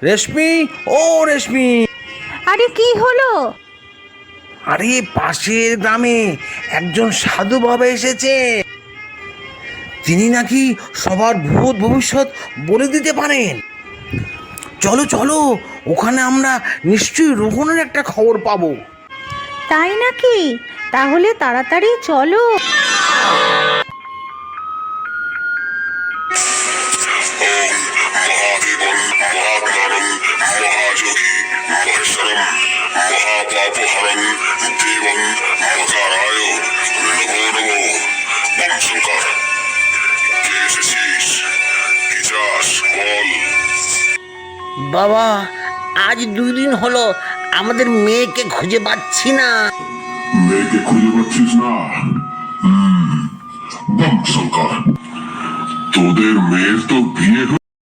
রেশমি, ও রেশমি। আরে কি হলো? আরে পাশের গ্রামে একজন সাধু বাবা এসেছে। তিনি নাকি সবার ভূত ভবিষ্যৎ বলে দিতে পারেন। চলো চলো, ওখানে আমরা নিশ্চয়ই রোহনের একটা খবর পাবো। তাই নাকি? তাহলে তাড়াতাড়ি চলো। महादेवं महात्मानं महायोगी महेश्वरं महापापहरं देवं मकाराय नमो नमो। बम शंकर কে এসেছিস? কি চাস বল। বাবা, আজ 2 দিন হলো আমাদের মেয়েকে খুঁজে পাচ্ছি না। মেয়েকে খুঁজে পাচ্ছিস না? বম শঙ্কর, তোদের মেয়ের তো বিয়ে